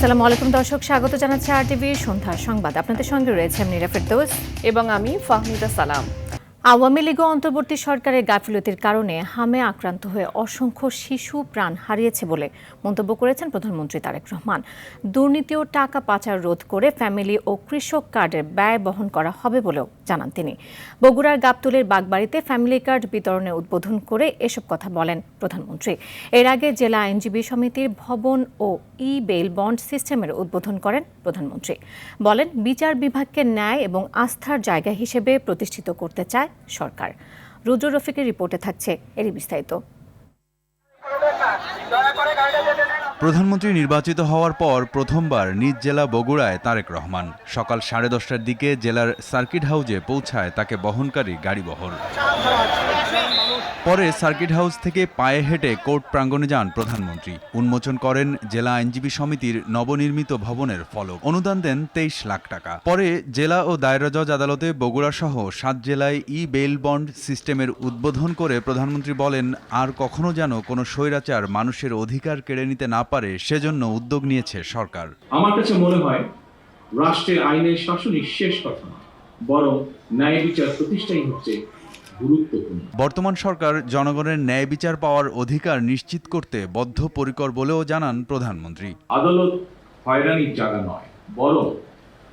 আসসালামু আলাইকুম দর্শক, স্বাগত জানাচ্ছি RTV সন্ধ্যার সংবাদ। আপনাদের সঙ্গে রয়েছে আমি নীরা ফেরদৌস এবং আমি ফাহমিদা সালাম। আওয়ামী লীগ ও অন্তর্বর্তী সরকারের গাফিলতির কারণে হামে আক্রান্ত হয়ে অসংখ্য শিশু প্রাণ হারিয়েছে বলে মন্তব্য করেছেন প্রধানমন্ত্রী তারেক রহমান। দুর্নীতি ও টাকা পাচার রোধ করে ফ্যামিলি ও কৃষক কার্ডের ব্যয় বহন করা হবে বলেও জানান তিনি। বগুড়ার গাবতলীর বাগবাড়িতে ফ্যামিলি কার্ড বিতরণের উদ্বোধন করে এসব কথা বলেন প্রধানমন্ত্রী। এর আগে জেলা আইনজীবী সমিতির ভবন ও বেইল বন্ড সিস্টেমের উদ্বোধন করেন প্রধানমন্ত্রী। বলেন, বিচার বিভাগকে ন্যায় এবং আস্থার জায়গা হিসেবে প্রতিষ্ঠিত করতে চায় সরকার। রুদ্র রফিকের রিপোর্টে থাকছে এরই বিস্তারিত। প্রধানমন্ত্রী নির্বাচিত হওয়ার পর প্রথমবার নিজ জেলা বগুড়ায় তারেক রহমান সকাল 10:30টার দিকে জেলার সার্কিট হাউজে পৌঁছায় তাকে বহনকারী গাড়িবহর। পরে সার্কিট হাউস থেকে পায়ে হেঁটে কোর্ট প্রাঙ্গণে যান প্রধানমন্ত্রী। উন্মোচন করেন জেলা আইনজীবী সমিতির নবনির্মিত ভবনের ফলক। অনুদান দেন 23 লাখ টাকা। পরে জেলা ও দায়রা জজ আদালতে বগুড়া সহ 7 জেলায় বেইল বন্ড সিস্টেমের উদ্বোধন করে প্রধানমন্ত্রী বলেন, আর কখনো যেন কোনো স্বৈরাচার মানুষের অধিকার কেড়ে নিতে না পারে সেজন্য উদ্যোগ নিয়েছে সরকার। আমার কাছে মনে হয় রাষ্ট্রের আইনের শাসনই শেষ কথা, বরং ন্যায় বিচার প্রতিষ্ঠাই হচ্ছে গুরুত্বপূর্ণ। বর্তমান সরকার জনগণের ন্যায় বিচার পাওয়ার অধিকার নিশ্চিত করতে বদ্ধপরিকর বলেও জানান প্রধানমন্ত্রী। আদালত হয়রানির জায়গা নয়, বরং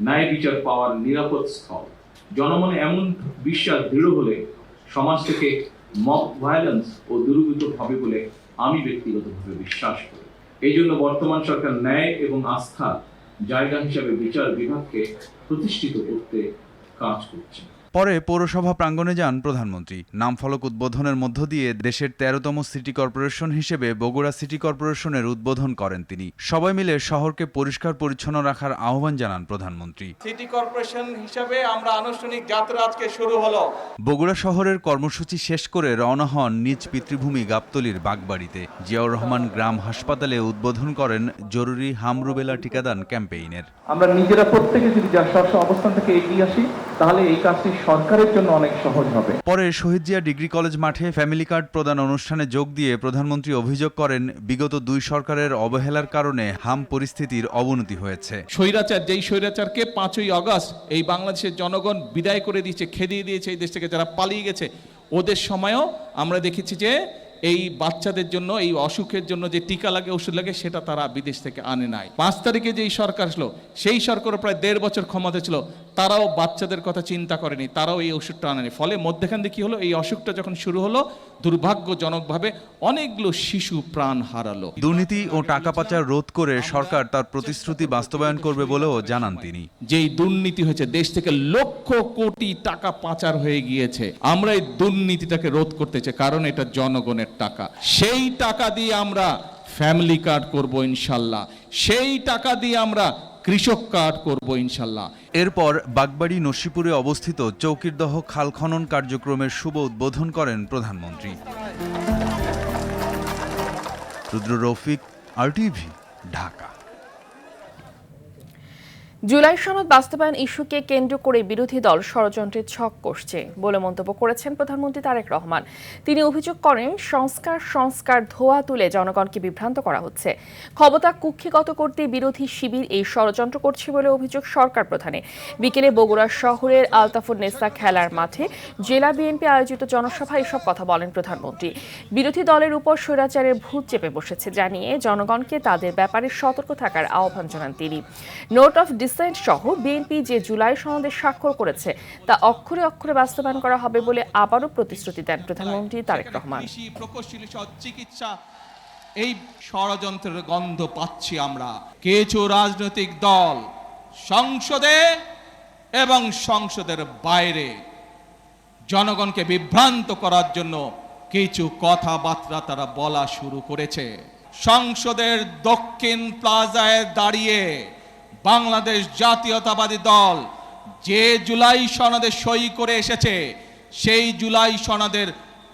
ন্যায় বিচার পাওয়ার নিরাপদ স্থল। জনমনে এমন বিশ্বাস দৃঢ় হলে সমাজ থেকে মব ভায়োলেন্স ও দূরীভূত হবে বলে আমি ব্যক্তিগতভাবে বিশ্বাস করি। এই জন্য বর্তমান সরকার ন্যায় এবং আস্থা জায়গা হিসাবে বিচার বিভাগকে প্রতিষ্ঠিত করতে কাজ করছে। পরে পৌরসভা প্রাঙ্গণে যান প্রধানমন্ত্রী। নামফলক উদ্বোধনের মধ্য দিয়ে দেশের 13তম সিটি কর্পোরেশন হিসেবে বগুড়া সিটি কর্পোরেশনের উদ্বোধন করেন তিনি। সবাই মিলে শহরকে পরিষ্কার পরিচ্ছন্ন রাখার আহ্বান জানান প্রধানমন্ত্রী। সিটি কর্পোরেশন হিসেবে আমরা আনুষ্ঠানিক যাত্রা আজকে শুরু হলো। বগুড়া শহরের কর্মসূচি শেষ করে রওনা হন নিজ পিতৃভূমি গাবতলীর বাগবাড়িতে। জিয়াউর রহমান গ্রাম হাসপাতালে উদ্বোধন করেন জরুরি হামরুবেলা টিকাদান ক্যাম্পেইনের। আমরা নিজেরা প্রত্যেকে যদি স্ব অবস্থান থেকে এগিয়ে আসি, তাহলে এই কাজটি সরকারের জন্য অনেক সহজ হবে। পরে শহীদ জিয়া ডিগ্রি কলেজ মাঠে ফ্যামিলি কার্ড প্রদান অনুষ্ঠানে যোগ দিয়ে প্রধানমন্ত্রী অভিযোগ করেন, বিগত 2 সরকারের অবহেলার কারণে হাম পরিস্থিতির অবনতি হয়েছে। যেই স্বৈরাচারকে 5ই আগস্ট এই বাংলাদেশের জনগণ বিদায় করে দিয়েছে, খেদিয়ে দিয়েছে, এই দেশ থেকে যারা পালিয়ে গেছে, ওদের সময়ও আমরা দেখেছি যে এই বাচ্চাদের জন্য, এই অসুখের জন্য যে টিকা লাগে, ওষুধ লাগে, সেটা তারা বিদেশ থেকে আনে নাই। 5 তারিখে যেই সরকার আসলো, সেই সরকারও প্রায় 1.5 বছর ক্ষমতা ছিল, তারাও বাচ্চাদের কথা চিন্তা করেনি, তারাও এই ওষুধটা আনেনি। ফলে মধ্যখান দিয়ে কি হলো, এই অসুখটা যখন শুরু হলো, দুর্ভাগ্যজনকভাবে অনেকগুলো শিশু প্রাণ হারালো। দুর্নীতি ও টাকা পাচার রোধ করে সরকার তার প্রতিশ্রুতি বাস্তবায়ন করবে বলেও জানান তিনি। যেই দুর্নীতি হয়েছে, দেশ থেকে লক্ষ কোটি টাকা পাচার হয়ে গিয়েছে, আমরা এই দুর্নীতিটাকে রোধ করতে চাই, কারণ এটা জনগণের টাকা। সেই টাকা দিয়ে আমরা ফ্যামিলি কার্ড করব ইনশাল্লাহ, সেই টাকা দিয়ে আমরা কৃষক কার্ড করব ইনশাল্লাহ। এরপর বাগবাড়ি নসিপুরে অবস্থিত চৌকিরদহ খাল খনন কার্যক্রমের শুভ উদ্বোধন করেন প্রধানমন্ত্রী। রুদ্র রফিক, RTV, ঢাকা। জুলাই সনদ বাস্তবায়ন ইস্যুকে কেন্দ্র করে বিরোধী দল ষড়যন্ত্রের ছক কষছে বলে মন্তব্য করেছেন প্রধানমন্ত্রী তারেক রহমান। তিনি অভিযোগ করেন, সংস্কার ধোয়া তুলে জনগণকে বিভ্রান্ত করা হচ্ছে। ক্ষমতা কুক্ষিগত করতে বিরোধী শিবির এই ষড়যন্ত্র করছে বলে অভিযোগ সরকার প্রধানের। বিকেলে বগুড়া শহরের আলতাফুন্নেসা খেলার মাঠে জেলা বিএনপি আয়োজিত জনসভায় এসব কথা বলেন প্রধানমন্ত্রী। বিরোধী দলের উপর স্বৈরাচারের ভূত চেপে বসেছে জানিয়ে জনগণকে তাদের ব্যাপারে সতর্ক থাকার আহ্বান জানান তিনি। নোট অফ ডিসেন্ট সহ বিএনপি যে জুলাই সনদে স্বাক্ষর করেছে তা অক্ষরে অক্ষরে বাস্তবায়ন করা হবে বলে আবারও প্রতিশ্রুতি দেন প্রধানমন্ত্রী তারেক রহমান। চিকিৎসা, এই ষড়যন্ত্রের গন্ধ পাচ্ছি আমরা। কিছু রাজনৈতিক দল সংসদে এবং সংসদের বাইরে জনগণকে বিভ্রান্ত করার জন্য কিছু কথাবার্তা তারা বলা শুরু করেছে। সংসদের দক্ষিণ প্লাজায় দাঁড়িয়ে বাংলাদেশ জাতীয়তাবাদী দল যে জুলাই সনদে সই করে এসেছে, সেই জুলাই সনদের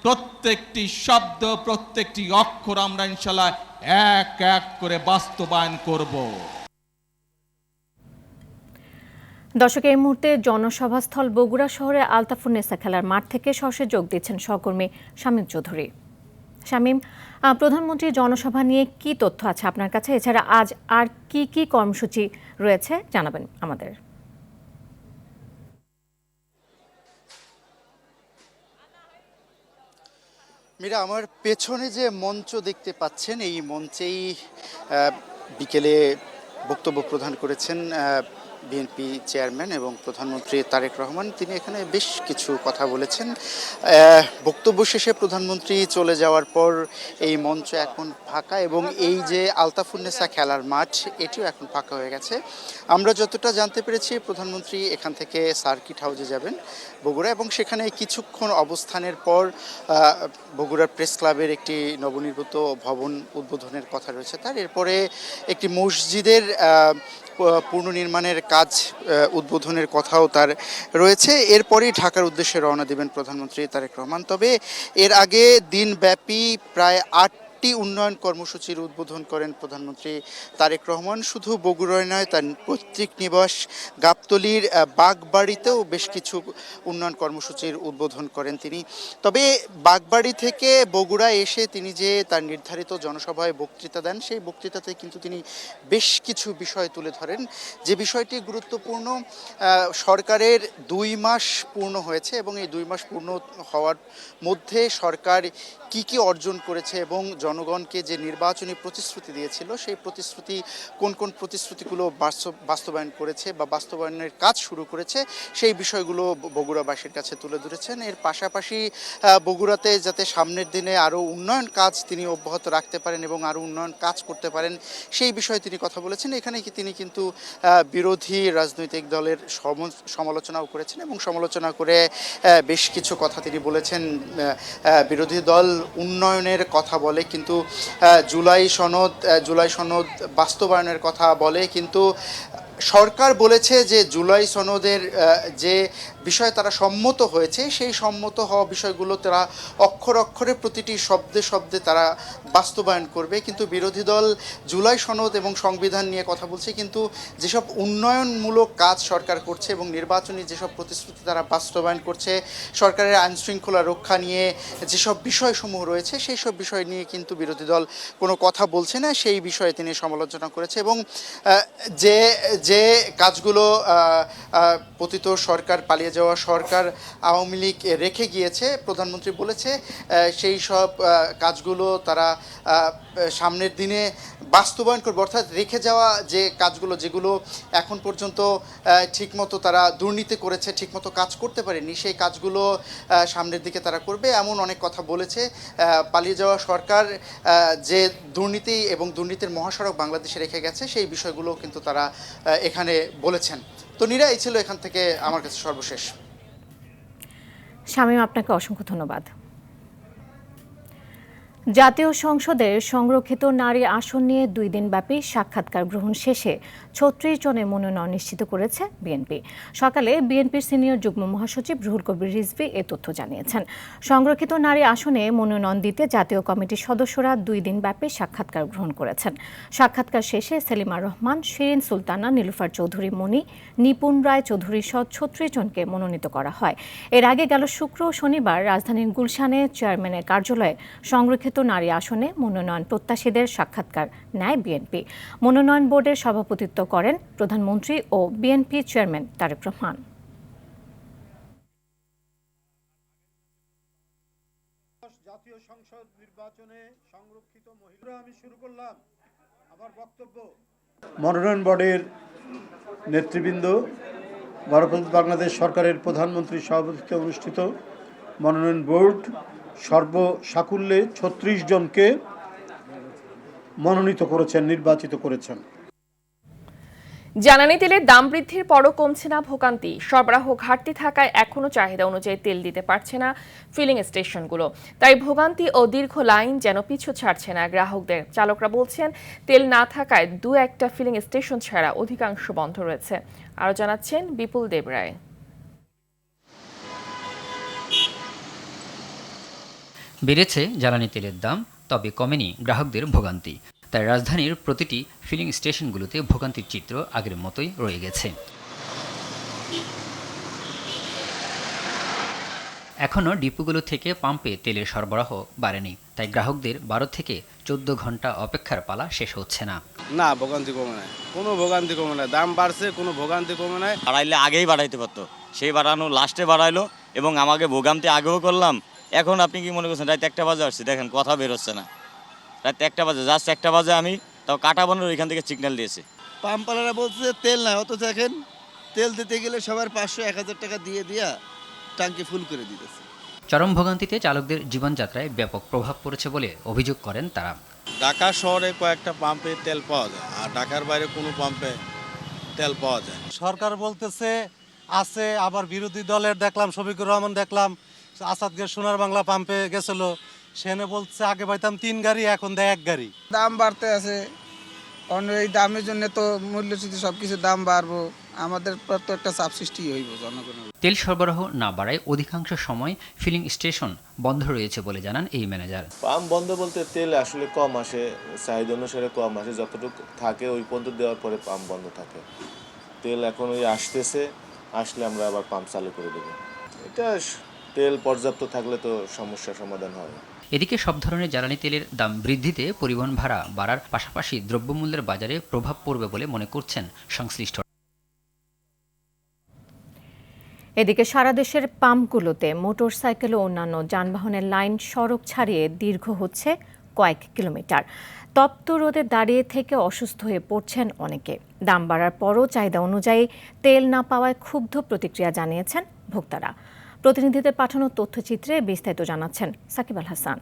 প্রত্যেকটি শব্দ, প্রত্যেকটি অক্ষর আমরা ইনশাআল্লাহ এক এক করে বাস্তবায়ন করব। দর্শক, এই মুহূর্তে জনসভাস্থল বগুড়া শহরে আলতাফুন্নেসা খেলার মাঠ থেকে সরাসরি যোগ দিচ্ছেন সহকর্মী শামীম চৌধুরী। শামীম, প্রধানমন্ত্রীর জনসভা নিয়ে কি তথ্য আছে আপনার কাছে? এছাড়া আজ আর কি কি কর্মসূচি রয়েছে জানাবেন আমাদের। মীরা, আমার পেছনে যে মঞ্চ দেখতে পাচ্ছেন, এই মঞ্চেই বিকেলে বক্তব্য প্রদান করেছেন বিএনপি চেয়ারম্যান এবং প্রধানমন্ত্রী তারেক রহমান। তিনি এখানে বেশ কিছু কথা বলেছেন। বক্তব্য শেষে প্রধানমন্ত্রী চলে যাওয়ার পর এই মঞ্চ এখন ফাঁকা এবং এই যে আলতাফুন্নেসা খেলার মাঠ, এটিও এখন ফাঁকা হয়ে গেছে। আমরা যতটা জানতে পেরেছি, প্রধানমন্ত্রী এখান থেকে সার্কিট হাউসে যাবেন বগুড়া, এবং সেখানে কিছুক্ষণ অবস্থানের পর বগুড়ার প্রেস ক্লাবের একটি নবনির্মিত ভবন উদ্বোধনের কথা রয়েছে তার। এরপরে একটি মসজিদের পুনর্নির্মাণের কাজ উদ্বোধনের কথাও তার রয়েছে। এরপরেই ঢাকার উদ্দেশ্যে রওনা দেবেন প্রধানমন্ত্রী তারেক রহমান। তবে এর আগে দিনব্যাপী প্রায় 8টি উন্নয়ন কর্মসূচির উদ্বোধন করেন প্রধানমন্ত্রী তারেক রহমান। শুধু বগুড়ায় নয়, তার পৈতৃক নিবাস গাবতলীর বাগবাড়িতেও বেশ কিছু উন্নয়ন কর্মসূচির উদ্বোধন করেন তিনি। তবে বাগবাড়ি থেকে বগুড়া এসে তিনি যে তার নির্ধারিত জনসভায় বক্তৃতা দেন, সেই বক্তৃতাতে কিন্তু তিনি বেশ কিছু বিষয় তুলে ধরেন। যে বিষয়টি গুরুত্বপূর্ণ, সরকারের 2 মাস পূর্ণ হয়েছে এবং এই 2 মাস পূর্ণ হওয়ার মধ্যে সরকার কি কি অর্জন করেছে এবং জনগণকে যে নির্বাচনী প্রতিশ্রুতি দিয়েছিল, সেই প্রতিশ্রুতি কোন কোন প্রতিশ্রুতিগুলো বাস্তবায়ন করেছে বা বাস্তবায়নের কাজ শুরু করেছে, সেই বিষয়গুলো বগুড়াবাসীর কাছে তুলে ধরেছেন। এর পাশাপাশি বগুড়াতে যাতে সামনের দিনে আরও উন্নয়ন কাজ তিনি অব্যাহত রাখতে পারেন এবং আরও উন্নয়ন কাজ করতে পারেন, সেই বিষয়ে তিনি কথা বলেছেন। এখানে তিনি কিন্তু বিরোধী রাজনৈতিক দলের সমালোচনাও করেছেন এবং সমালোচনা করে বেশ কিছু কথা তিনি বলেছেন। বিরোধী দল উন্নয়নের কথা বলে, কিন্তু জুলাই সনদ বাস্তবায়নের কথা বলে, কিন্তু সরকার বলেছে যে জুলাই সনদের যে বিষয়ে তারা সম্মত হয়েছে, সেই সম্মত হওয়া বিষয়গুলো তারা অক্ষর অক্ষরে প্রতিটি শব্দে শব্দে তারা বাস্তবায়ন করবে। কিন্তু বিরোধী দল জুলাই সনদ এবং সংবিধান নিয়ে কথা বলছে, কিন্তু যেসব উন্নয়নমূলক কাজ সরকার করছে এবং নির্বাচনী যেসব প্রতিশ্রুতি তারা বাস্তবায়ন করছে, সরকারের আইনশৃঙ্খলা রক্ষা নিয়ে যেসব বিষয়সমূহ রয়েছে, সেই সব বিষয় নিয়ে কিন্তু বিরোধী দল কোনো কথা বলছে না। সেই বিষয়ে তিনি সমালোচনা করেছে এবং যে কাজগুলো পতিত সরকার, পালিয়ে যাওয়া সরকার আওয়ামী লীগ রেখে গিয়েছে, প্রধানমন্ত্রী বলেছে সেই সব কাজগুলো তারা সামনের দিনে বাস্তবায়ন করবে। অর্থাৎ রেখে যাওয়া যে কাজগুলো, যেগুলো এখন পর্যন্ত ঠিকমতো তারা দুর্নীতি করেছে, ঠিকমতো কাজ করতে পারেনি, সেই কাজগুলো সামনের দিকে তারা করবে, এমন অনেক কথা বলেছে। পালিয়ে যাওয়া সরকার যে দুর্নীতি এবং দুর্নীতির মহাসড়ক বাংলাদেশে রেখে গেছে, সেই বিষয়গুলো কিন্তু তারা এখানে বলেছেন। তো নীরা, এই ছিল এখান থেকে আমার কাছে সর্বশেষ। শামীম, আপনাকে অসংখ্য ধন্যবাদ। জাতীয় সংসদের সংরক্ষিত নারী আসন নিয়ে 2 দিনব্যাপী সাক্ষাৎকার গ্রহণ শেষে 36 জনের মনোনয়ন নিশ্চিত করেছে বিএনপি। সকালে বিএনপির সিনিয়র যুগ্ম মহাসচিব রুহুল কবির রিজভী এ তথ্য জানিয়েছেন। সংরক্ষিত নারী আসনে মনোনয়ন দিতে জাতীয় কমিটির সদস্যরা 2 দিনব্যাপী সাক্ষাৎকার গ্রহণ করেছেন। সাক্ষাৎকার শেষে সেলিমা রহমান, শিরিন সুলতানা, নীলুফার চৌধুরী মনি, নিপুণ রায় চৌধুরী সহ 36 জনকে মনোনীত করা হয়। এর আগে গেল শুক্র ও শনিবার রাজধানীর গুলশানে চেয়ারম্যানের কার্যালয়ে সংরক্ষিত নারী আসনে মনোনয়ন প্রত্যাশীদের সাক্ষাৎকার নেয় বিএনপি। মনোনয়ন বোর্ডের সভাপতিত্ব করেন প্রধানমন্ত্রী ও বিএনপি চেয়ারম্যান তারেক রহমান। জাতীয় সংসদ নির্বাচনে সংরক্ষিত মহিলা আমি শুরু করলাম আমার বক্তব্য। মনোনয়ন বোর্ডের নেতৃবৃন্দ, গণপ্রজাতন্ত্রী বাংলাদেশ সরকারের প্রধানমন্ত্রীর সভাপতিত্বে অনুষ্ঠিত মনোনয়ন বোর্ড সর্বসাকুল্যে 36 জনকে মনোনীত করেছেন, নির্বাচিত করেছেন। জ্বালানি তেলের দাম বৃদ্ধির পরও কমছে না ভোগান্তি। সরবরাহ ঘাটতি থাকায় এখনও চাহিদা অনুযায়ী তেল দিতে পারছে না ফিলিং স্টেশনগুলো। তাই ভোগান্তি ও দীর্ঘ লাইন যেন পিছু ছাড়ছে না গ্রাহকদের। চালকরা বলছেন, তেল না থাকায় 2-1টা ফিলিং স্টেশন ছাড়া অধিকাংশ বন্ধ রয়েছে। আরও জানাচ্ছেন বিপুল দেবরায়। বেড়েছে জ্বালানি তেলের দাম, তবে কমেনি গ্রাহকদের ভোগান্তি। তাই রাজধানীর প্রতিটি ফিলিং স্টেশনগুলোতে ভোগান্তির চিত্র আগের মতোই রয়ে গেছে। এখনও ডিপোগুলো থেকে পাম্পে তেলের সরবরাহ বাড়েনি। তাই গ্রাহকদের 12 থেকে 14 ঘন্টা অপেক্ষার পালা শেষ হচ্ছে না। না, ভোগান্তি কমে নাই, কোনো ভোগান্তি কমে নাই। দাম বাড়ছে, কোনো ভোগান্তি কমে নাই। বাড়াইলে আগেই বাড়াইতে পারতো, সেই বাড়ানো লাস্টে বাড়াইলো এবং আমাকে ভোগান্তি আগেও করলাম। এখন আপনি কি মনে করছেন রাত 1টা বাজে আসছি, দেখেন কথা বেরোচ্ছে না। রাত 1টা বাজে, জাস্ট 1টা বাজে আমি তাও কাটাবনের ওইখান থেকে সিগন্যাল দিয়েছি। পাম্পালারা বলছে তেল নাই, অত দেখেন তেল দিতে গেলে সবার 500-1000 টাকা দিয়ে দিয়া ট্যাঙ্কি ফুল করে দিতেছে। চরম ভোগান্তিতে চালকদের জীবনযাত্রায় ব্যাপক প্রভাব পড়েছে বলে অভিযোগ করেন তারা। ঢাকা শহরে কয়েকটা পাম্পে তেল পাওয়া যায়, আর ঢাকার বাইরে কোনো পাম্পে তেল পাওয়া যায়। সরকার বলতেছে আছে, আবার বিরোধী দলের দেখলাম শফিকুর রহমান দেখলাম আসাদগের সোনার বাংলা পাম্পে গেছিল, সেখানে বলছে আগে পাইতাম 3 গাড়ি, এখন দেয় 1 গাড়ি। দাম বাড়তে আছে, কারণ এই দামের জন্য তো মূল্যস্ফীতি সব কিছু দাম বাড়বো, আমাদের তো একটা চাপ সৃষ্টি হইব জনগণের। তেল সরবরাহ না বাড়ায় অধিকাংশ সময় ফিলিং স্টেশন বন্ধ রয়েছে বলে জানান এই ম্যানেজার। পাম্প বন্ধ বলতে তেল আসলে কম আসে, চাহিদা অনুসারে কম আসে, যতটুকু থাকে ওই পর্যন্ত দেওয়ার পরে পাম্প বন্ধ থাকে। তেল এখন ওই আসতেছে, আসলে আমরা আবার পাম্প চালু করে দেবো। এটা তেল পর্যাপ্ত থাকলে তো সমস্যার সমাধান হয়। এদিকে সব ধরনের জ্বালানি তেলের দাম বৃদ্ধিতে পরিবহন ভাড়া বাড়ার পাশাপাশি দ্রব্যমূল্যের বাজারে প্রভাব পড়বে বলে মনে করছেন সংশ্লিষ্ট। এদিকে সারা দেশের পাম্পগুলোতে মোটরসাইকেল ও অন্যান্য যানবাহনের লাইন সড়ক ছাড়িয়ে দীর্ঘ হচ্ছে কয়েক কিলোমিটার। তপ্ত রোদে দাঁড়িয়ে থেকে অসুস্থ হয়ে পড়ছেন অনেকে। দাম বাড়ার পরও চাহিদা অনুযায়ী তেল না পাওয়ায় ক্ষুব্ধ প্রতিক্রিয়া জানিয়েছেন ভোক্তারা। প্রতিনিধিদের পাঠানো তথ্যচিত্রে বিস্তারিত জানাচ্ছেন সাকিব আল হাসান।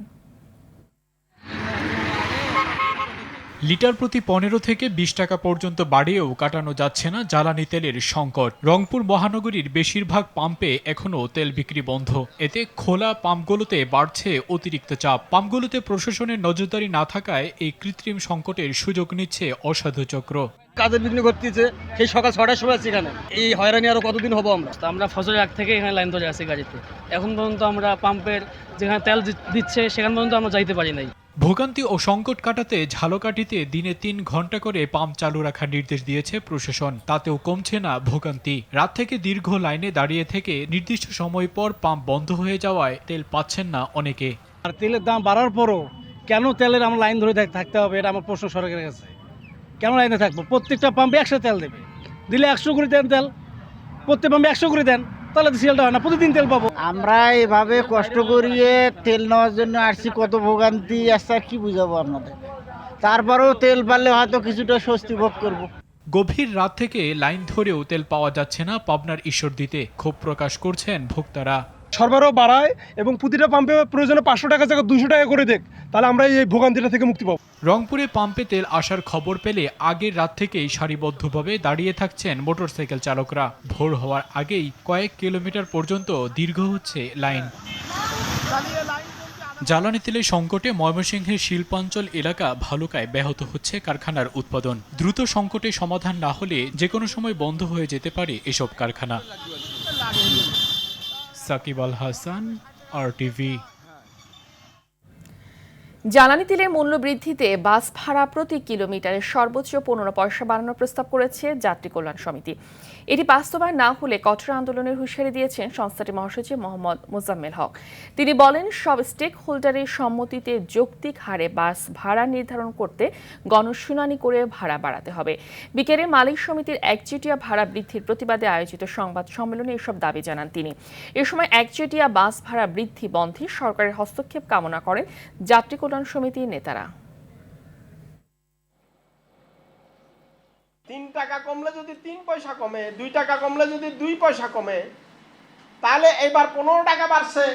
লিটার প্রতি 15 থেকে 20 টাকা পর্যন্ত বাড়িয়েও কাটানো যাচ্ছে না জ্বালানি তেলের সংকট। রংপুর মহানগরীর বেশিরভাগ পাম্পে এখনও তেল বিক্রি বন্ধ। এতে খোলা পাম্পগুলোতে বাড়ছে অতিরিক্ত চাপ। পাম্পগুলোতে প্রশাসনের নজরদারি না থাকায় এই কৃত্রিম সংকটের সুযোগ নিচ্ছে অসাধু চক্র। কাজের বিঘ্ন ঘটতেছে, সেই সকাল 6টার সময় আছি এখানে। এই হয়রানি আরো কতদিন হবো আমরা ফজরের আগ থেকে এখানে লাইন ধরে আছি গাড়িতে। এখন পর্যন্ত আমরা পাম্পের যেখানে তেল দিচ্ছে সেখানে পর্যন্ত আমরা যাইতে পারি নাই। ভোগান্তি ও সংকট কাটাতে ঝালকাঠিতে দিনে 3 ঘন্টা করে পাম্প চালু রাখার নির্দেশ দিয়েছে প্রশাসন। তাতেও কমছে না ভোগান্তি। রাত থেকে দীর্ঘ লাইনে দাঁড়িয়ে থেকে নির্দিষ্ট সময় পর পাম্প বন্ধ হয়ে যাওয়ায় তেল পাচ্ছেন না অনেকে। আর তেলের দাম বাড়ার পরও কেন তেলের আমরা লাইন ধরে থাকতে হবে, এটা আমার প্রশ্ন সরকারের কাছে। কেন লাইনে থাকবো? প্রত্যেকটা পাম্পে 100 তেল দেবে, দিলে 100 করে দেন তেল, প্রত্যেক পাম্পে 100 করে দেন, তাহলে সিলটা হয় না, প্রতিদিন তেল পাবো। আমরা এভাবে কষ্ট করিয়ে তেল নেওয়ার জন্য আসছি, কত ভোগান্তি আসছে কি বুঝাবো আপনাদের। তারপরেও তেল পারলে হয়তো কিছুটা স্বস্তি ভোগ করবো। গভীর রাত থেকে লাইন ধরেও তেল পাওয়া যাচ্ছে না পাবনার ঈশ্বরদীতে। ক্ষোভ প্রকাশ করছেন ভোক্তারা। সরবরাহ বাড়ায় এবং প্রতিটা পাম্পে প্রয়োজনে 500 টাকা জায়গা 200 টাকা করে দেখ, তাহলে আমরা এই ভোগান্তিটা থেকে মুক্তি পাবো। রংপুরে পাম্পে তেল আসার খবর পেলে আগের রাত থেকেই সারিবদ্ধভাবে দাঁড়িয়ে থাকছেন মোটরসাইকেল চালকরা। ভোর হওয়ার আগেই কয়েক কিলোমিটার পর্যন্ত দীর্ঘ হচ্ছে লাইন। জ্বালানি তেলের সংকটে ময়মনসিংহের শিল্পাঞ্চল এলাকা ভালুকায় ব্যাহত হচ্ছে কারখানার উৎপাদন। দ্রুত সংকটে সমাধান না হলে যে কোনো সময় বন্ধ হয়ে যেতে পারে এসব কারখানা। সাকিব আল হাসান, RTV। জ্বালানি তেলের মূল্য বৃদ্ধিতে বাস ভাড়া প্রতি কিলোমিটারে সর্বোচ্চ 15 পয়সা বাড়ানোর প্রস্তাব করেছে যাত্রী কল্যাণ সমিতি। এটি বাস্তবায়ন না হলে কঠোর আন্দোলনের হুঁশিয়ারি দিয়েছেন সংস্থাটির মহাসচিব মোহাম্মদ মোজাম্মেল হক। তিনি বলেন, সব স্টেক হোল্ডারের সম্মতিতে যৌক্তিক হারে বাস ভাড়া নির্ধারণ করতে গণশুনানি করে ভাড়া বাড়াতে হবে। বিকেলে মালিক সমিতির একচেটিয়া ভাড়া বৃদ্ধির প্রতিবাদে আয়োজিত সংবাদ সম্মেলনে এসব দাবি জানান তিনি। এ সময় একচেটিয়া বাস ভাড়া বৃদ্ধি বন্ধে সরকারের হস্তক্ষেপ কামনা করেন যাত্রী কল্যাণ সমিতির নেতারা। 3 টাকা কমলে যদি 3 পয়সা কমে, 2 টাকা কমলে যদি 2 পয়সা কমে, তাহলে এবার 15 টাকা বাড়ছে,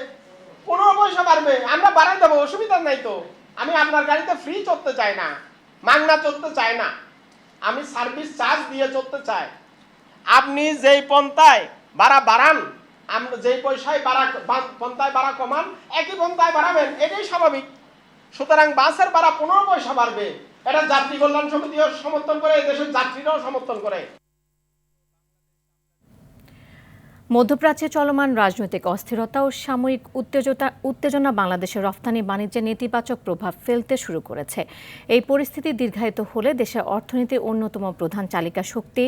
15 পয়সা বাড়বে, আমরা বাড়াই দেবো, অসুবিধা নাই তো। আমি আপনার গাড়িতে ফ্রি চলতে চাই না, মাগনা চলতে চাই না, আমি সার্ভিস চার্জ দিয়ে চলতে চাই। আপনি যেই পন্থায় ভাড়া বাড়ান, আমরা যেই পয়সায় পন্থায় ভাড়া কমান, একই পন্থায় বাড়াবেন, এটাই স্বাভাবিক। সুতরাং বাসের ভাড়া 15 পয়সা বাড়বে, এটা যাত্রী কল্যাণ সমিতিও সমর্থন করে, দেশের যাত্রীরাও সমর্থন করে। মধ্যপ্রাচ্যে চলমান রাজনৈতিক অস্থিরতা ও সাময়িক উত্তেজনা বাংলাদেশের রফতানি বাণিজ্যে নেতিবাচক প্রভাব ফেলতে শুরু করেছে। এই পরিস্থিতি দীর্ঘায়িত হলে দেশের অর্থনীতির অন্যতম প্রধান চালিকা শক্তি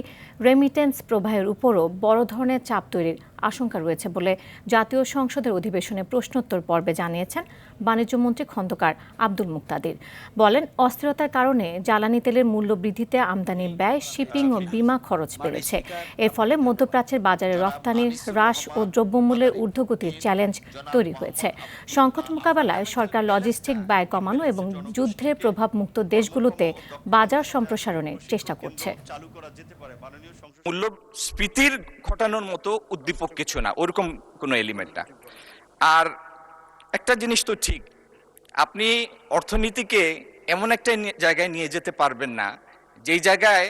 রেমিটেন্স প্রবাহের উপরও বড় ধরনের চাপ তৈরির আশঙ্কা রয়েছে বলে জাতীয় সংসদের অধিবেশনে প্রশ্নোত্তর পর্বে জানিয়েছেন বাণিজ্যমন্ত্রী খন্দকার আব্দুল মুক্তাদির। বলেন, অস্থিরতার কারণে জ্বালানি তেলের মূল্য বৃদ্ধিতে আমদানির ব্যয়, শিপিং ও বিমা খরচ বেড়েছে। এর ফলে মধ্যপ্রাচ্যের বাজারে রফতানির হ্রাস ও দ্রব্যমূল্যের ঊর্ধ্বগতির চ্যালেঞ্জ তৈরি হয়েছে। সংকট মোকাবেলায় সরকার লজিস্টিক ব্যয় কমানো এবং যুদ্ধের প্রভাবমুক্ত দেশগুলোতে বাজার সম্প্রসারণের চেষ্টা করছে। মূল্যস্ফীতির ঘটানোর মতো উদ্দীপক কিছু না, ওরকম কোনো এলিমেন্ট না। আর একটা জিনিস তো ঠিক, আপনি অর্থনীতিকে এমন একটা জায়গায় নিয়ে যেতে পারবেন না যেই জায়গায়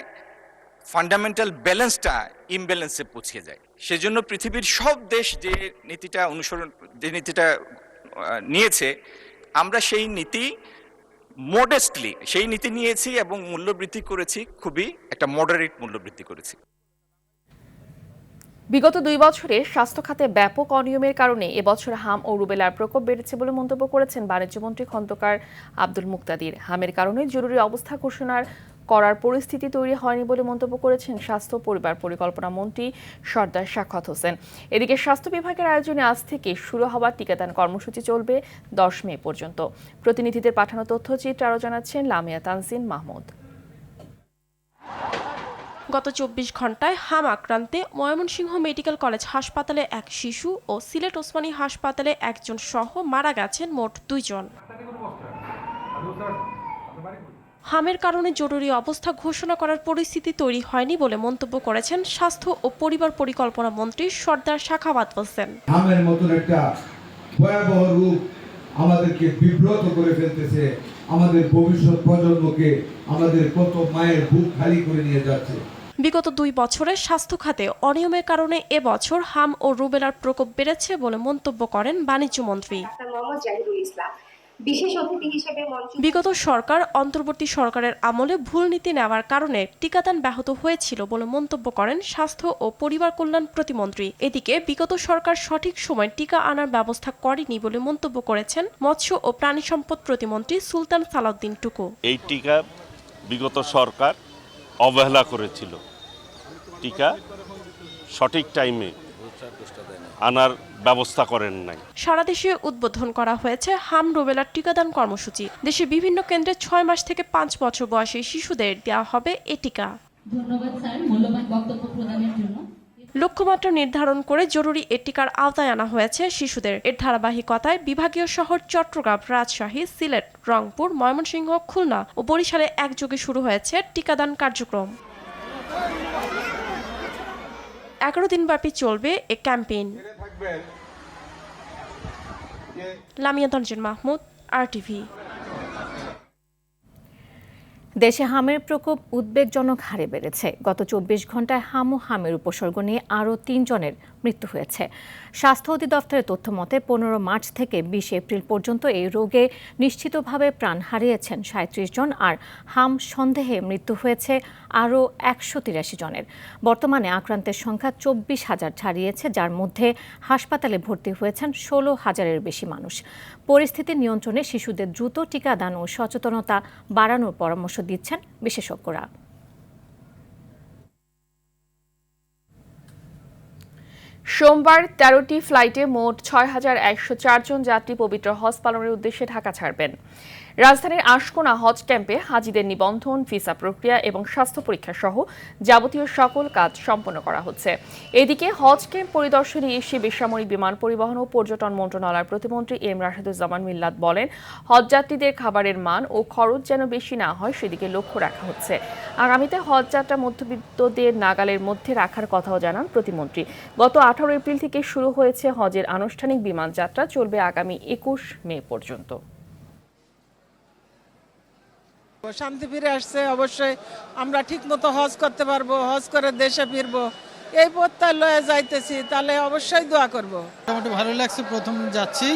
ফান্ডামেন্টাল ব্যালেন্সটা ইমব্যালেন্সে পৌঁছে যায়। সেজন্য পৃথিবীর সব দেশ যে নীতিটা নিয়েছে, আমরা সেই নীতি মডেস্টলি সেই নীতি নিয়েছি এবং মূল্যবৃদ্ধি করেছি, খুবই একটা মডারেট মূল্যবৃদ্ধি করেছি। বিগত 2 বছরে স্বাস্থ্য খাতে ব্যাপক অনিয়মের কারণে এবছর হাম ও রুবেলার প্রকোপ বেড়েছে বলে মন্তব্য করেছেন বাণিজ্যমন্ত্রী খন্দকার আব্দুল মুক্তাদির। হামের কারণে জরুরি অবস্থা ঘোষণা করার পরিস্থিতি তৈরি হয়নি বলে মন্তব্য করেছেন স্বাস্থ্য পরিবার পরিকল্পনা মন্ত্রী সর্দার সাখাওয়াত হোসেন। এদিকে স্বাস্থ্য বিভাগের আয়োজনে আজ থেকে শুরু হওয়া টিকাদান কর্মসূচি চলবে 10 মে পর্যন্ত। প্রতিনিধিদের পাঠানো তথ্যচিত্র আরও জানাচ্ছেন লামিয়া তানজিন মাহমুদ। গত 24 ঘন্টায় হাম আক্রান্তে ময়মনসিংহ মেডিকেল কলেজ হাসপাতালে এক শিশু ও সিলেট ওসমানী হাসপাতালে একজন সহ মারা গেছেন মোট 2 জন। হামের কারণে জরুরি অবস্থা ঘোষণা করার পরিস্থিতি তৈরি হয়নি বলে মন্তব্য করেছেন স্বাস্থ্য ও পরিবার পরিকল্পনা মন্ত্রী সর্দার সাখাওয়াত হোসেন। হামের মতন একটা ভয়াবহ রূপ আমাদেরকে বিব্রত করে ফেলতেছে, আমাদের ভবিষ্যৎ প্রজন্মকে, আমাদের কত মায়ের বুক খালি করে নিয়ে যাচ্ছে। বিগত 2 বছরে স্বাস্থ্য খাতে অনিয়মের কারণে এবছর হাম ও রুবেলার প্রকোপ বেড়েছে বলে মন্তব্য করেন বাণিজ্যমন্ত্রী। বিগত সরকার অন্তর্বর্তী সরকারের আমলে ভুল নীতি নেওয়ার কারণে টিকাদান ব্যাহত হয়েছিল বলে মন্তব্য করেন স্বাস্থ্য ও পরিবার কল্যাণ প্রতিমন্ত্রী। এদিকে বিগত সরকার সঠিক সময় টিকা আনার ব্যবস্থা করেনি বলে মন্তব্য করেছেন মৎস্য ও প্রাণী সম্পদ প্রতিমন্ত্রী সুলতান সালাউদ্দিন টুকু। এই টিকা বিগত সরকার অবহেলা করেছিল, টিকা সঠিক টাইমে আনার ব্যবস্থা করেন নাই। সারা দেশে উদ্বোধন করা হয়েছে হাম রুবেলার টিকাদান কর্মসূচি। দেশে বিভিন্ন কেন্দ্রে 6 মাস থেকে 5 বছর বয়সী শিশুদের দেওয়া হবে এই টিকা। ধন্যবাদ স্যার মূল্যবান বক্তব্য প্রদানের জন্য। লক্ষ্যমাত্রা নির্ধারণ করে জরুরি এ টিকার আওতায় আনা হয়েছে শিশুদের। এর ধারাবাহিকতায় বিভাগীয় শহর চট্টগ্রাম, রাজশাহী, সিলেট, রংপুর, ময়মনসিংহ, খুলনা ও বরিশালে একযোগে শুরু হয়েছে টিকাদান কার্যক্রম। 11 দিনব্যাপী চলবে এ ক্যাম্পেইন। লামিয়া তানজিন মাহমুদ, RTV। দেশে হামের প্রকোপ উদ্বেগজনক হারে বেড়েছে। গত 24 ঘন্টায় হাম ও হামের উপসর্গ নিয়ে আরও 3 জনের মৃত্যু হয়েছে। স্বাস্থ্য অধিদপ্তরের তথ্য মতে 15 মার্চ থেকে 20 এপ্রিল পর্যন্ত এই রোগে নিশ্চিতভাবে প্রাণ হারিয়েছেন 37 জন, আর হাম সন্দেহে মৃত্যু হয়েছে আরও 183 জনের। বর্তমানে আক্রান্তের সংখ্যা 24,000 ছাড়িয়েছে, যার মধ্যে হাসপাতালে ভর্তি হয়েছেন 16,000-এর বেশি মানুষ। পরিস্থিতি নিয়ন্ত্রণে শিশুদের দ্রুত টিকাদান ও সচেতনতা বাড়ানোর পরামর্শ দিচ্ছেন বিশেষজ্ঞরা। সোমবার 13টি ফ্লাইটে মোট 6,104 জন যাত্রী পবিত্র হজ পালনের উদ্দেশ্যে ঢাকা ছাড়বেন। রাজধানীর আশকোনা হজ ক্যাম্পে হাজিদের নিবন্ধন, ভিসা প্রক্রিয়া এবং স্বাস্থ্য পরীক্ষা সহ যাবতীয় সকল কাজ সম্পন্ন করা হচ্ছে। এদিকে হজ ক্যাম্প পরিদর্শনে এসে বেসামরিক বিমান পরিবহন ও পর্যটন মন্ত্রণালয়ের প্রতিমন্ত্রী এম রাশেদুজ্জামান মিল্লাত বলেন, হজযাত্রীদের খাবারের মান ও খরচ যেন বেশি না হয় সেদিকে লক্ষ্য রাখা হচ্ছে। আগামীতে হজযাত্রা মধ্যবিত্তদের নাগালের মধ্যে রাখার কথাও জানান প্রতিমন্ত্রী। গত 18 এপ্রিল থেকে শুরু হয়েছে হজের আনুষ্ঠানিক বিমান যাত্রা, চলবে আগামী 21 মে পর্যন্ত। শান্তি ফিরে আসছে, অবশ্যই আমরা ঠিক মতো হজ করতে পারবো, হজ করে দেশে ফিরবো, এই প্রত্যয় লয়ে যাইতেছি, তাহলে অবশ্যই দোয়া করব। মোটামুটি ভালো লাগছে, প্রথম যাচ্ছি,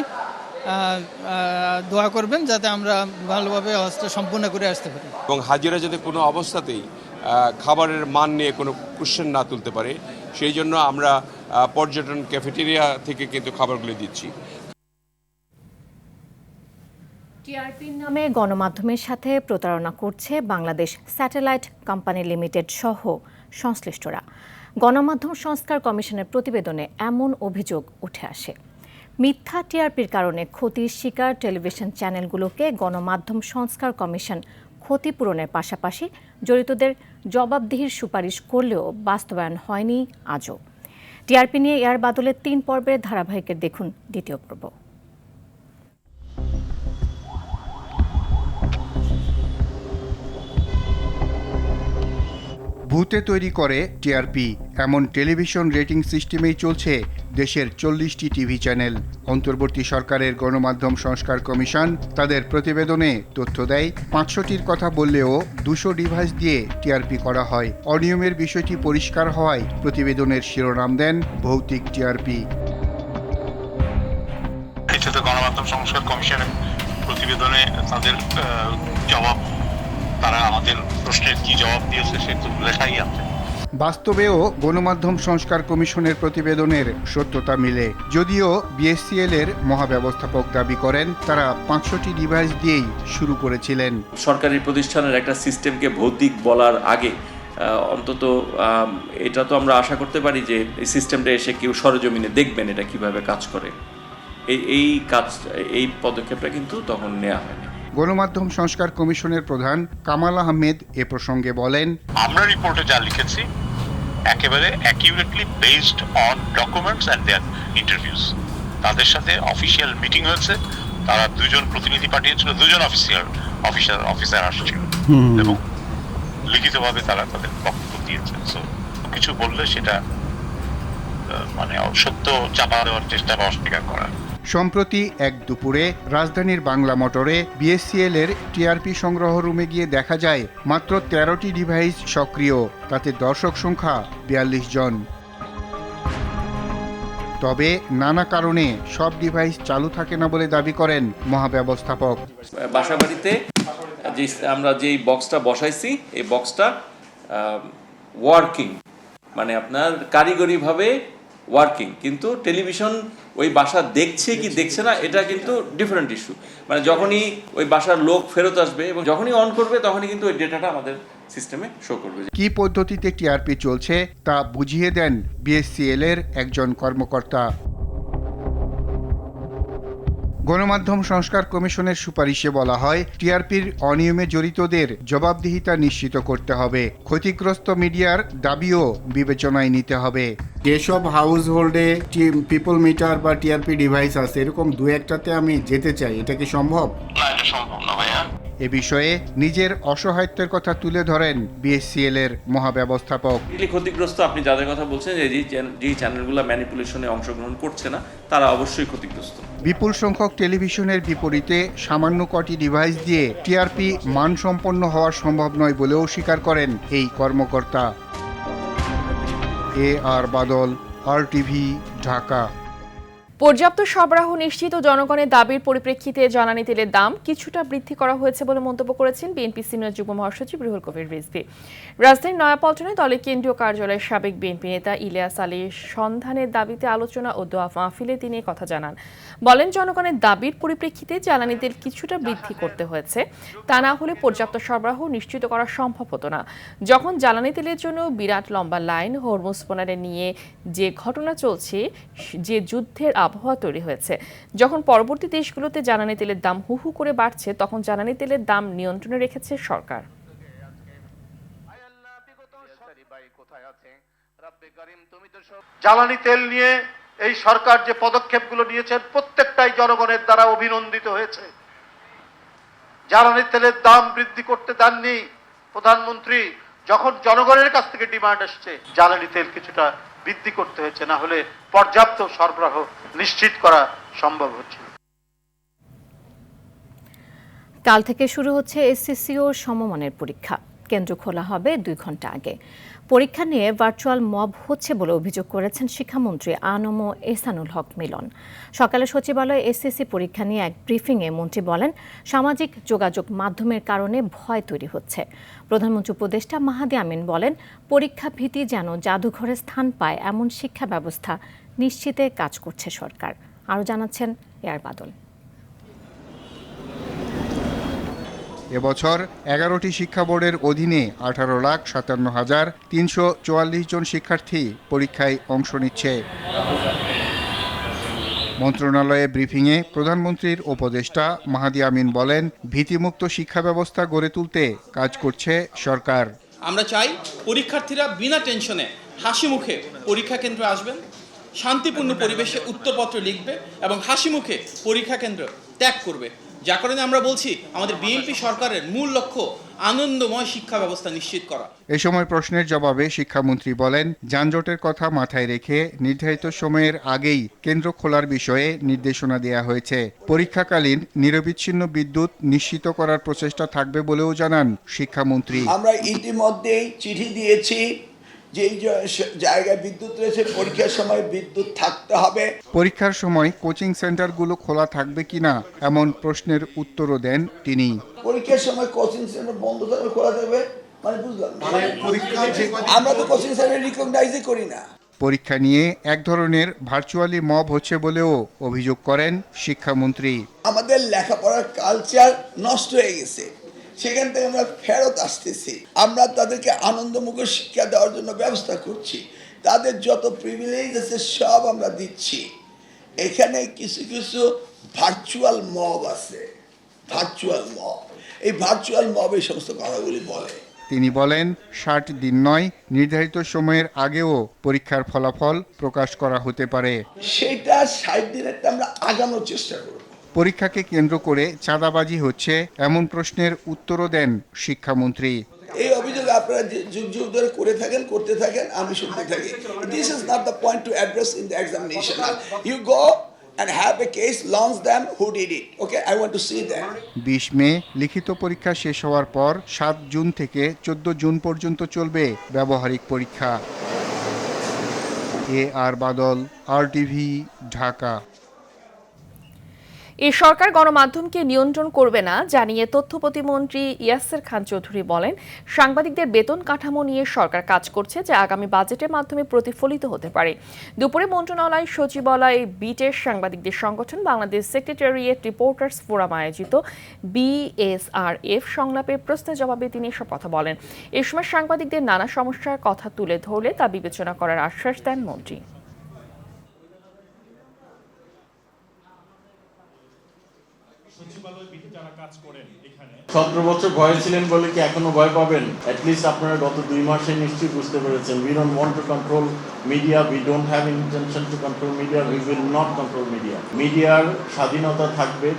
দোয়া করবেন যাতে আমরা ভালোভাবে হজটা সম্পূর্ণ করে আসতে পারি এবং হাজিরা যাতে কোনো অবস্থাতেই খাবারের মান নিয়ে কোনো কোশ্চেন না তুলতে পারে, সেই জন্য আমরা পর্যটন ক্যাফেটেরিয়া থেকে কিন্তু খাবারগুলো দিচ্ছি। টিআরপির নামে গণমাধ্যমের সাথে প্রতারণা করছে বাংলাদেশ স্যাটেলাইট কোম্পানি লিমিটেড সহ সংশ্লিষ্টরা। গণমাধ্যম সংস্কার কমিশনের প্রতিবেদনে এমন অভিযোগ উঠে আসে। মিথ্যা টিআরপির কারণে ক্ষতির শিকার টেলিভিশন চ্যানেলগুলোকে গণমাধ্যম সংস্কার কমিশন ক্ষতিপূরণের পাশাপাশি জড়িতদের জবাবদিহির সুপারিশ করলেও বাস্তবায়ন হয়নি আজও। টিআরপি নিয়ে এয়ার বাদলের 3 পর্বের ধারাবাহিকের দেখুন দ্বিতীয় পর্ব। ভূতে তৈরি করে টিআরপি এমন টেলিভিশন রেটিং সিস্টেমেই চলছে দেশের 40টি টিভি চ্যানেল। অন্তর্বর্তী সরকারের গণমাধ্যম সংস্কার কমিশন তাদের প্রতিবেদনে তথ্য দেয় 500টির কথা বললেও 200 ডিভাইস দিয়ে টিআরপি করা হয়। অনিয়মের বিষয়টি পরিষ্কার হওয়ায় প্রতিবেদনের শিরোনাম দেন ভৌতিক টিআরপি। গণমাধ্যম সংস্কার কমিশনের প্রতিবেদনে তাদের জবাব, তারা আমাদের প্রশ্নের কি জবাব দিয়েছে সে তো লেখাই আছে। বাস্তবেও গণমাধ্যম সংস্কার কমিশনের প্রতিবেদনের সত্যতা মিলে। যদিও বিএসসিএল এর মহাব্যবস্থাপক দাবি করেন তারা 500টি ডিভাইস দিয়েই শুরু করেছিলেন। সরকারি প্রতিষ্ঠানের একটা সিস্টেমকে ভৌতিক বলার আগে অন্তত এটা তো আমরা আশা করতে পারি যে এই সিস্টেমটা এসে কেউ সরেজমিনে দেখবেন এটা কিভাবে কাজ করে। এই পদক্ষেপটা কিন্তু তখন নেওয়া হয়নি। গণমাধ্যম সংস্কার কমিশনের প্রধান কামাল আহমেদ এ প্রসঙ্গে বলেন, আমরা রিপোর্টে যা লিখেছি একেবারে accurately based on documents and their interviews. তাদের সাথে অফিসিয়াল মিটিং হয়েছে, তারা 2 জন প্রতিনিধি পাঠিয়েছিল, 2 জন অফিসার আসছিল এবং লিখিতভাবে তারা তাদের বক্তব্য দিয়েছে। সো কিছু বললে সেটা মানে সত্য চাপা দেওয়ার চেষ্টা বা অস্বীকার করা। সম্প্রতি এক দুপুরে রাজধানীর বাংলা মোটরে বিএসসিএল এর টিআরপি সংগ্রহ রুমে গিয়ে দেখা যায় মাত্র 13টি ডিভাইস সক্রিয়, তাতে দর্শক সংখ্যা 42 জন। তবে নানা কারণে সব ডিভাইস চালু থাকে না বলে দাবি করেন মহাব্যবস্থাপক। বাসাবাড়িতে আমরা যেই বক্সটা বসাইছি এই বক্সটা ওয়ার্কিং, মানে আপনার কারিগরিভাবে ওয়ার্কিং, কিন্তু টেলিভিশন ওই বাসা দেখছে কি দেখছে না এটা কিন্তু ডিফারেন্ট ইস্যু। মানে যখনই ওই বাসার লোক ফেরত আসবে এবং যখনই অন করবে তখনই কিন্তু ওই ডেটাটা আমাদের সিস্টেমে শো করবে। কি পদ্ধতিতে টিআরপি চলছে তা বুঝিয়ে দেন বিএসসিএল এর একজন কর্মকর্তা। গণমাধ্যম সংস্কার কমিশনের সুপারিশে বলা হয় টিআরপির অনিয়মে জড়িতদের জবাবদিহিতা নিশ্চিত করতে হবে। ক্ষতিগ্রস্ত মিডিয়ার দাবিও বিবেচনায় নিতে হবে। যেসব হাউস হোল্ডে পিপল মিটার বা টিআরপি ডিভাইস আছে এরকম 2-1টাতে আমি যেতে চাই, এটা কি সম্ভব? না, এটা সম্ভব না ভাইয়া। এ বিষয়ে নিজের অসহায়ত্বের কথা তুলে ধরেন বিএসসিএল এর মহাব্যবস্থাপক। ক্ষতিগ্রস্ত আপনি যাদের কথা বলছেন যে চ্যানেলগুলো ম্যানিপুলেশনে অংশগ্রহণ করছে না তারা অবশ্যই ক্ষতিগ্রস্ত। বিপুল সংখ্যক টেলিভিশনের বিপরীতে সামান্য কটি ডিভাইস দিয়ে টিআরপি মানসম্পন্ন হওয়া সম্ভব নয় বলেও স্বীকার করেন এই কর্মকর্তা। আর বাদল, RTV, ঢাকা। পর্যাপ্ত সরবরাহ নিশ্চিত ও জনগণের দাবির পরিপ্রেক্ষিতে জ্বালানি তেলের দাম কিছুটা বৃদ্ধি করা হয়েছে বলে মন্তব্য করেছেন বিএনপি সিনিয়র যুগ্ম মহাসচিব রুহুল কবির রিজভী। রাজধানীর নয়াপল্টনে দলের কেন্দ্রীয় কার্যালয়ের সাবেক বিএনপি নেতা ইলিয়াস আলীর সন্ধানের দাবিতে আলোচনা ও দোয়া মাহফিলে তিনি কথা জানান। বলেন, জনগণের দাবির পরিপ্রেক্ষিতে জ্বালানি তেল কিছুটা বৃদ্ধি করতে হয়েছে, তা না হলে পর্যাপ্ত সরবরাহ নিশ্চিত করা সম্ভব হতো না। যখন জ্বালানি তেলের জন্য বিরাট লম্বা লাইন, হরমুজ বন্দর নিয়ে যে ঘটনা চলছে, যে যুদ্ধের আবহাওয়া তৈরি হয়েছে, যখন পরবর্তী দেশগুলোতে জ্বালানি তেলের দাম হু হু করে বাড়ছে, তখন জ্বালানি তেলের দাম নিয়ন্ত্রণে রেখেছে সরকার। জ্বালানি তেল নিয়ে এই সরকার যে পদক্ষেপগুলো নিয়েছেন প্রত্যেকটাই জনগণের দ্বারা অভিনন্দিত হয়েছে। জ্বালানি তেলের দাম বৃদ্ধি করতে দেননি প্রধানমন্ত্রী, যখন জনগণের কাছ থেকে ডিমান্ড আসছে জ্বালানি তেল কিছুটা বৃদ্ধি করতে হয়েছে, না হলে পর্যাপ্ত সরবরাহ নিশ্চিত করা সম্ভব হচ্ছে। কাল থেকে শুরু হচ্ছে এসএসসি ও সমমানের পরীক্ষা। কেন্দ্র খোলা হবে 2 ঘন্টা আগে। পরীক্ষা নিয়ে ভার্চুয়াল মব হচ্ছে বলে অভিযোগ করেছেন শিক্ষামন্ত্রী আনম এহসানুল হক মিলন। সকালে সচিবালয়ে এসএসসি পরীক্ষা নিয়ে এক ব্রিফিংয়ে মন্ত্রী বলেন, সামাজিক যোগাযোগ মাধ্যমের কারণে ভয় তৈরি হচ্ছে। প্রধানমন্ত্রী উপদেষ্টা মাহাদি আমিন বলেন, পরীক্ষা ভীতি যেন জাদুঘরে স্থান পায় এমন শিক্ষা ব্যবস্থা নিশ্চিতে কাজ করছে সরকার। আরও জানাচ্ছেন এয়ার বাদল। এবছর 11টি শিক্ষা বোর্ডের অধীনে 18,57,344 জন শিক্ষার্থী পরীক্ষায় অংশ নিচ্ছে। মন্ত্রণালয়ে ব্রিফিংয়ে প্রধানমন্ত্রীর উপদেষ্টা মাহাদি আমিন বলেন, ভীতিমুক্ত শিক্ষা ব্যবস্থা গড়ে তুলতে কাজ করছে সরকার। আমরা চাই পরীক্ষার্থীরা বিনা টেনশনে হাসি মুখে পরীক্ষা কেন্দ্রে আসবেন, শান্তিপূর্ণ পরিবেশে উত্তরপত্র লিখবে এবং হাসি মুখে পরীক্ষা কেন্দ্র ত্যাগ করবে। যার কারণে আমরা বলছি আমাদের বিএনপি সরকারের মূল লক্ষ্য আনন্দময় শিক্ষা ব্যবস্থা নিশ্চিত করা। এ সময় প্রশ্নের জবাবে শিক্ষামন্ত্রী বলেন, যানজটের কথা মাথায় রেখে নির্ধারিত সময়ের আগেই কেন্দ্র খোলার বিষয়ে নির্দেশনা দেওয়া হয়েছে। পরীক্ষাকালীন নিরবিচ্ছিন্ন বিদ্যুৎ নিশ্চিত করার প্রচেষ্টা থাকবে বলেও জানান শিক্ষামন্ত্রী। আমরা ইতিমধ্যেই চিঠি দিয়েছি, যেই জায়গায় বিদ্যুৎ রয়েছে পরীক্ষার সময় বিদ্যুৎ থাকতে হবে। পরীক্ষার সময় কোচিং সেন্টারগুলো খোলা থাকবে কিনা এমন প্রশ্নের উত্তরও দেন তিনি। পরীক্ষার সময় কোচিং সেন্টার বন্ধ থাকবে, খোলা থাকবে মানে বুঝলাম, আমরা তো কোচিং সেন্টার রিকগনাইজই করি না। পরীক্ষা নিয়ে এক ধরনের ভার্চুয়ালি মব হচ্ছে বলেও অভিযোগ করেন শিক্ষামন্ত্রী। আমাদের লেখাপড়ার কালচার নষ্ট হয়ে গেছে, সেখান থেকে আমরা ফেরত আসতেছি। আমরা তাদেরকে আনন্দমুখ শিক্ষা দেওয়ার জন্য ব্যবস্থা করছি, তাদের যত প্রিভিলেজ আছে সব আমরা দিচ্ছি। এখানে কিছু কিছু ভার্চুয়াল মব আছে, ভার্চুয়াল মব, এই ভার্চুয়াল মব এই সমস্ত কথাগুলি বলে। তিনি বলেন, 60 দিন নয়, নির্ধারিত সময়ের আগেও পরীক্ষার ফলাফল প্রকাশ করা হতে পারে। সেটা 60 দিনের আমরা আগানোর চেষ্টা করব। পরীক্ষাকে কেন্দ্র করে চাঁদাবাজি হচ্ছে এমন প্রশ্নের উত্তরও দেন শিক্ষামন্ত্রী। এই অভিযোগ আপনারা যুগ যুগ ধরে করে থাকেন, করতে থাকেন, আমি শুনতে থাকি। This is not the point to address in the examination. You go and have a case, launch them who did it. Okay, I want to see that. 20 মে লিখিত পরীক্ষা শেষ হওয়ার পর 7 জুন থেকে 14 জুন পর্যন্ত চলবে ব্যবহারিক পরীক্ষা। আর বাদল, RTV, ঢাকা। এই সরকার গণমাধ্যমকে নিয়ন্ত্রণ করবে না জানিয়ে তথ্য প্রতিমন্ত্রী ইয়াসের খান চৌধুরী বলেন, সাংবাদিকদের বেতন কাঠামো নিয়ে সরকার কাজ করছে, যা আগামী বাজেটের মাধ্যমে প্রতিফলিত হতে পারে। দুপুরে মন্ত্রণালয় সচিবালয় বিটের সাংবাদিকদের সংগঠন বাংলাদেশ সেক্রেটারিয়েট রিপোর্টার্স ফোরাম আয়োজিত BSRF সংলাপের প্রশ্নের জবাবে তিনি এসব কথা বলেন। এ সময় সাংবাদিকদের নানা সমস্যার কথা তুলে ধরলে তা বিবেচনা করার আশ্বাস দেন মন্ত্রী। 17 বছর ভয় ছিলেন বলে কি এখনো ভয় পাবেন? অ্যাটলিস্ট আপনারা গত 2 মাসে নিশ্চয়ই বুঝতে পেরেছেন, we don't want to control media, we don't have intention to control media, we will not control media. মিডিয়ার স্বাধীনতা থাকবে,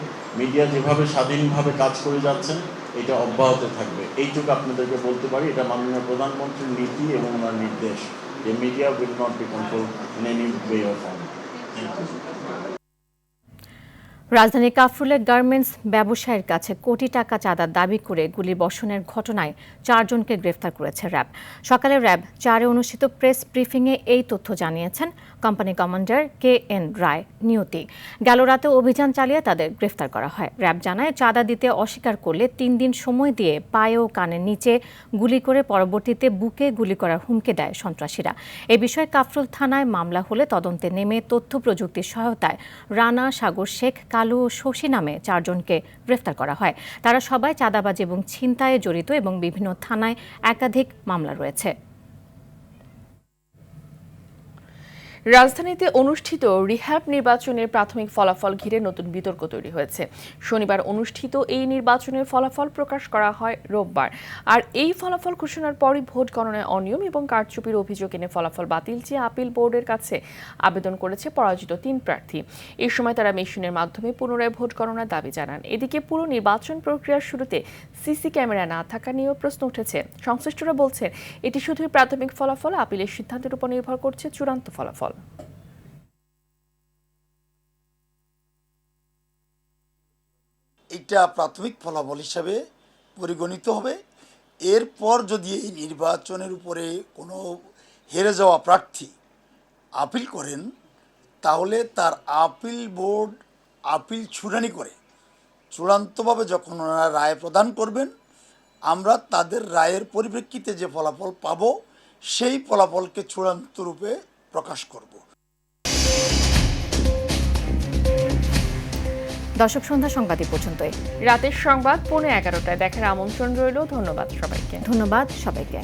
মিডিয়া যেভাবে স্বাধীনভাবে কাজ করে যাচ্ছেন এটা অব্যাহত থাকবে। এইটুকু আপনাদেরকে বলতে পারি, এটা মাননীয় প্রধানমন্ত্রীর নীতি এবং ওনার নির্দেশ যে media will not be controlled in any way or form. রাজধানীর কাফরুলের গার্মেন্টস ব্যবসায়ীর কাছে কোটি টাকা চাঁদার দাবি করে গুলিবর্ষণের ঘটনায় 4 জনকে গ্রেফতার করেছে র্যাব। সকালে র্যাব 4-এ অনুষ্ঠিত প্রেস ব্রিফিংয়ে এই তথ্য জানিয়েছেন কোম্পানি কমান্ডার KN রায় নিয়তি। গেল রাতে অভিযান চালিয়ে তাদের গ্রেফতার করা হয়। র্যাব জানায়, চাঁদা দিতে অস্বীকার করলে 3 দিন সময় দিয়ে পায়ে ও কানের নিচে গুলি করে পরবর্তীতে বুকে গুলি করার হুমকি দেয় সন্ত্রাসীরা। এ বিষয়ে কাফরুল থানায় মামলা হলে তদন্তে নেমে তথ্য প্রযুক্তির সহায়তায় রানা, সাগর শেখ, কালু ও শশী নামে 4 জনকে গ্রেফতার করা হয়। তারা সবাই চাঁদাবাজি এবং ছিনতাইয়ে জড়িত এবং বিভিন্ন থানায় একাধিক মামলা রয়েছে। রাজধানীতে অনুষ্ঠিত রিহ্যাব নির্বাচনের প্রাথমিক ফলাফল ঘিরে নতুন বিতর্ক তৈরি হয়েছে। শনিবার অনুষ্ঠিত এই নির্বাচনের ফলাফল প্রকাশ করা হয় রোববার। আর এই ফলাফল ঘোষণার পরই ভোট গণনায় অনিয়ম এবং কারচুপির অভিযোগ এনে ফলাফল বাতিল চেয়ে আপিল বোর্ডের কাছে আবেদন করেছে পরাজিত 3 প্রার্থী। এই সময় তারা মেশিনের মাধ্যমে পুনরায় ভোট গণনার দাবি জানান। এদিকে পুরো নির্বাচন প্রক্রিয়ার শুরুতে সিসি ক্যামেরা না থাকা নিয়েও প্রশ্ন উঠেছে। সংশ্লিষ্টরা বলছেন, এটি শুধুই প্রাথমিক ফলাফল, আপিলের সিদ্ধান্তের উপর নির্ভর করছে চূড়ান্ত ফলাফল। এটা প্রাথমিক ফলাফল হিসাবে পরিগণিত হবে। এরপর যদি এই নির্বাচনের উপরে কোনো হেরে যাওয়া প্রার্থী আপিল করেন, তাহলে তার আপিল বোর্ড আপিল শুনানি করে চূড়ান্তভাবে যখন ওনারা রায় প্রদান করবেন, আমরা তাদের রায়ের পরিপ্রেক্ষিতে যে ফলাফল পাব, সেই ফলাফলকে চূড়ান্ত রূপে প্রকাশ করব। দর্শক, সন্ধ্যা সংবাদ এ পর্যন্তই। রাতের সংবাদ 11:15টায় দেখার আমন্ত্রণ রইল। ধন্যবাদ সবাইকে। ধন্যবাদ সবাইকে।